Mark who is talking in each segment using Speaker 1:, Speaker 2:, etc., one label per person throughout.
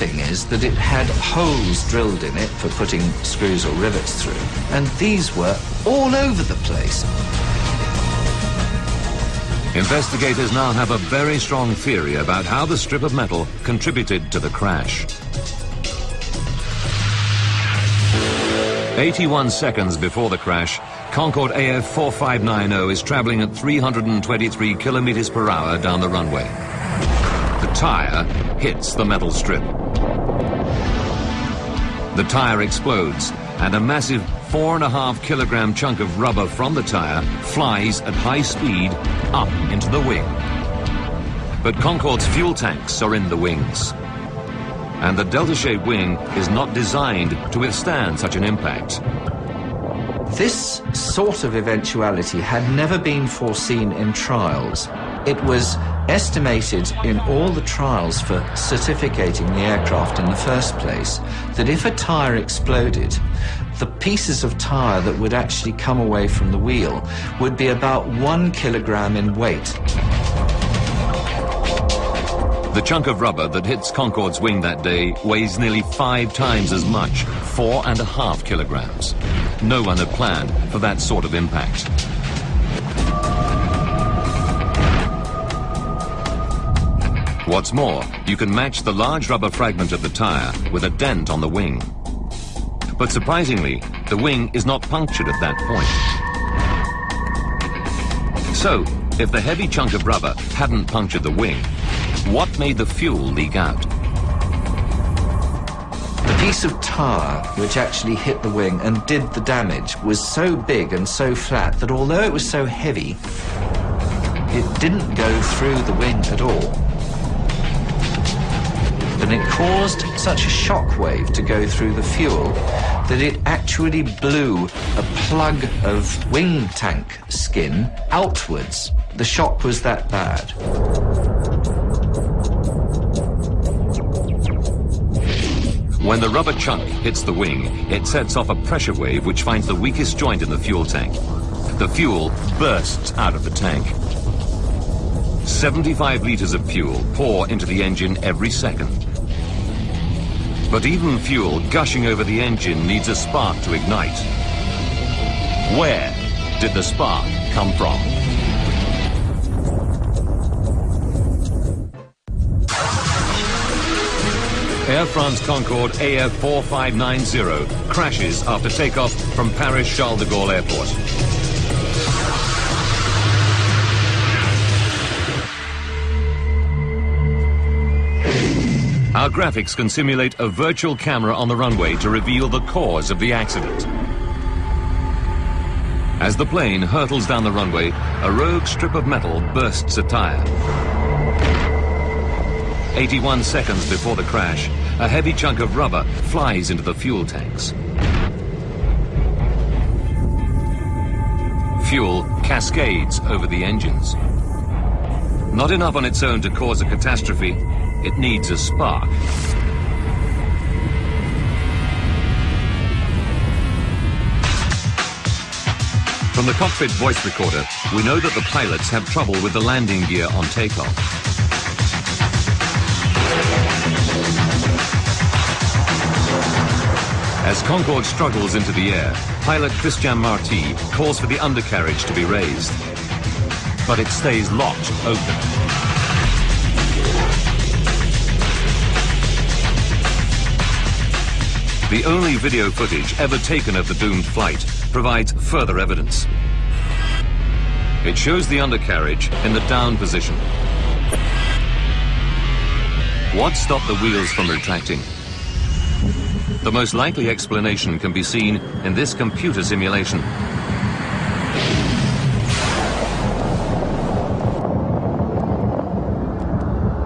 Speaker 1: thing is that it had holes drilled in it for putting screws or rivets through, and these were all over the place.
Speaker 2: Investigators now have a very strong theory about how the strip of metal contributed to the crash. 81 seconds before the crash, Concorde AF 4590 is traveling at 323 kilometers per hour down the runway. The tire hits the metal strip. The tire explodes, and a massive 4.5 kilogram chunk of rubber from the tire flies at high speed up into the wing. But Concorde's fuel tanks are in the wings, and the delta-shaped wing is not designed to withstand such an impact.
Speaker 1: This sort of eventuality had never been foreseen in trials. It was estimated in all the trials for certificating the aircraft in the first place that if a tire exploded, the pieces of tire that would actually come away from the wheel would be about 1 kilogram in weight.
Speaker 2: The chunk of rubber that hits Concorde's wing that day weighs nearly 5 times as much, 4.5 kilograms. No one had planned for that sort of impact. What's more, you can match the large rubber fragment of the tire with a dent on the wing. But surprisingly, the wing is not punctured at that point. So, if the heavy chunk of rubber hadn't punctured the wing, what made the fuel leak out?
Speaker 1: The piece of tire which actually hit the wing and did the damage was so big and so flat that although it was so heavy, it didn't go through the wing at all. And it caused such a shock wave to go through the fuel that it actually blew a plug of wing tank skin outwards. The shock was that bad.
Speaker 2: When the rubber chunk hits the wing, it sets off a pressure wave which finds the weakest joint in the fuel tank. The fuel bursts out of the tank. 75 liters of fuel pour into the engine every second. But even fuel gushing over the engine needs a spark to ignite. Where did the spark come from? Air France Concorde AF 4590 crashes after takeoff from Paris Charles de Gaulle Airport. Our graphics can simulate a virtual camera on the runway to reveal the cause of the accident. As the plane hurtles down the runway, a rogue strip of metal bursts a tire. 81 seconds before the crash, a heavy chunk of rubber flies into the fuel tanks. Fuel cascades over the engines. Not enough on its own to cause a catastrophe, it needs a spark. From the cockpit voice recorder, we know that the pilots have trouble with the landing gear on takeoff. As Concorde struggles into the air, pilot Christian Marty calls for the undercarriage to be raised. But it stays locked open. The only video footage ever taken of the doomed flight provides further evidence. It shows the undercarriage in the down position. What stopped the wheels from retracting? The most likely explanation can be seen in this computer simulation.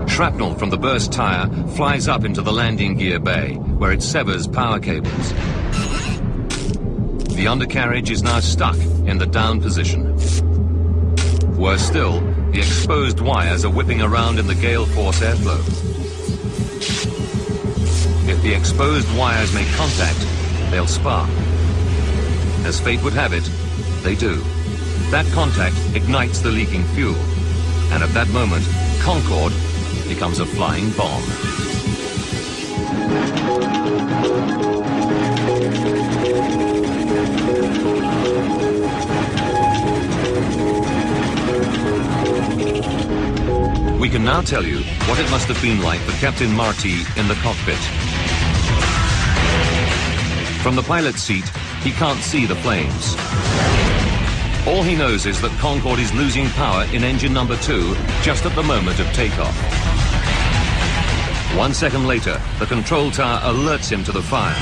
Speaker 2: Shrapnel from the burst tire flies up into the landing gear bay, where it severs power cables. The undercarriage is now stuck in the down position. Worse still, the exposed wires are whipping around in the gale force airflow. If the exposed wires make contact, they'll spark. As fate would have it, they do. That contact ignites the leaking fuel, and at that moment, Concorde becomes a flying bomb. now tell you what it must have been like for Captain Marty in the cockpit. From the pilot's seat, he can't see the flames. All he knows is that Concorde is losing power in engine number 2 just at the moment of takeoff. 1 second later, the control tower alerts him to the fire.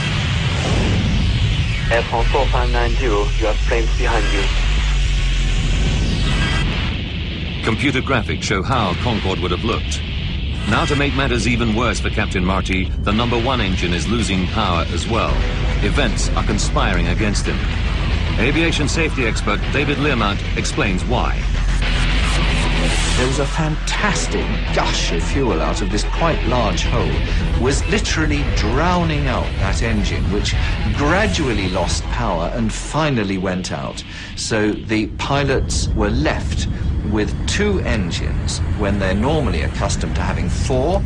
Speaker 3: Airphone 4590, you have flames behind you.
Speaker 2: Computer graphics show how Concorde would have looked. Now, to make matters even worse for Captain Marty, the number 1 engine is losing power as well. Events are conspiring against him. Aviation safety expert David Learmount explains why.
Speaker 1: There was a fantastic gush of fuel out of this quite large hole. It was literally drowning out that engine, which gradually lost power and finally went out. So the pilots were left with 2 engines when they're normally accustomed to having 4.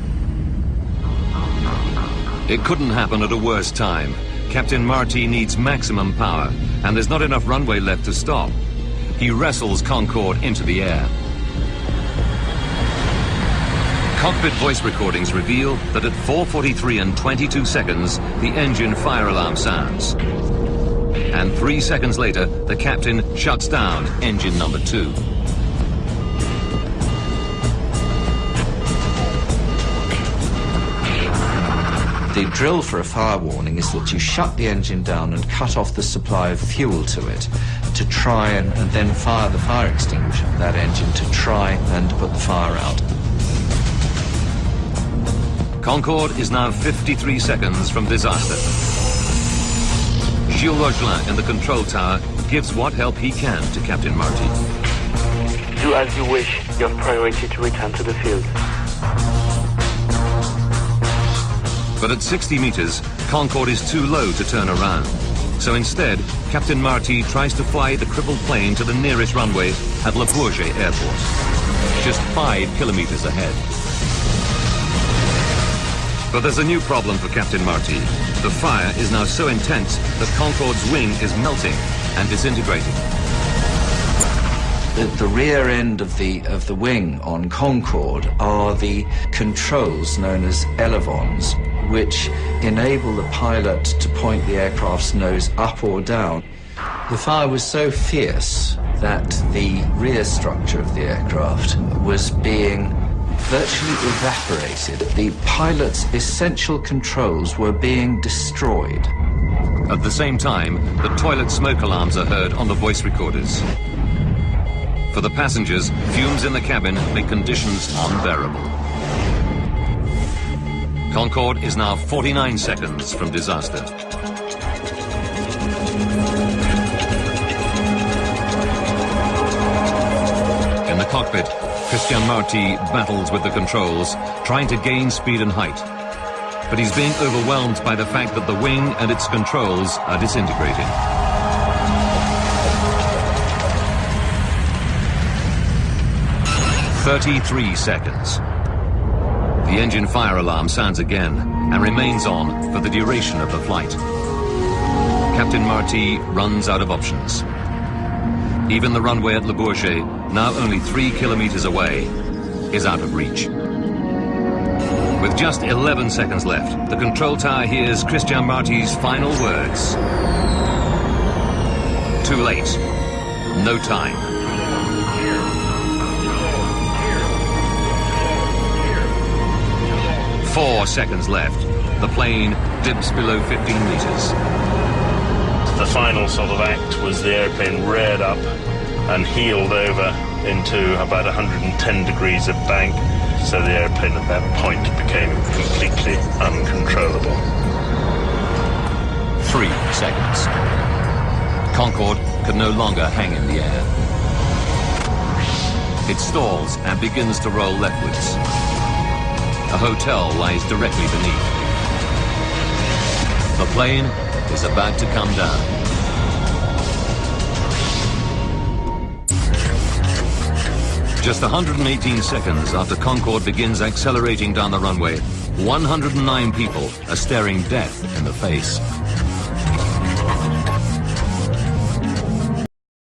Speaker 2: It couldn't happen at a worse time. Captain Marty needs maximum power, and there's not enough runway left to stop. He wrestles Concorde into the air. Cockpit voice recordings reveal that at 4:43 and 22 seconds, the engine fire alarm sounds. And 3 seconds later, the captain shuts down engine number 2.
Speaker 1: The drill for a fire warning is that you shut the engine down and cut off the supply of fuel to it to try and then fire the fire extinguisher of that engine to try and put the fire out.
Speaker 2: Concorde is now 53 seconds from disaster. Gilles Rogelin in the control tower gives what help he can to Captain Marty.
Speaker 3: Do as you wish. You have priority to return to the field.
Speaker 2: But at 60 meters, Concorde is too low to turn around. So instead, Captain Marty tries to fly the crippled plane to the nearest runway at Le Bourget Airport, just 5 kilometers ahead. But there's a new problem for Captain Marty. The fire is now so intense that Concorde's wing is melting and disintegrating.
Speaker 1: The rear end of the wing on Concorde are the controls known as elevons, which enable the pilot to point the aircraft's nose up or down. The fire was so fierce that the rear structure of the aircraft was being virtually evaporated. The pilot's essential controls were being destroyed.
Speaker 2: At the same time, the toilet smoke alarms are heard on the voice recorders. For the passengers, fumes in the cabin make conditions unbearable. Concorde is now 49 seconds from disaster. In the cockpit, Christian Marty battles with the controls, trying to gain speed and height. But he's being overwhelmed by the fact that the wing and its controls are disintegrating. "33 seconds. The engine fire alarm sounds again and remains on for the duration of the flight. Captain Marty runs out of options. Even the runway at Le Bourget, now only 3 kilometers away, is out of reach. With just 11 seconds left, the control tower hears Christian Marty's final words. Too late. No time. Four seconds left. The plane dips below 15 meters.
Speaker 4: The final sort of act was the airplane reared up and heeled over into about 110 degrees of bank, so the airplane at that point became completely uncontrollable.
Speaker 2: 3 seconds. Concorde could no longer hang in the air. It stalls and begins to roll leftwards. A hotel lies directly beneath. The plane is about to come down. Just 118 seconds after Concorde begins accelerating down the runway, 109 people are staring death in the face.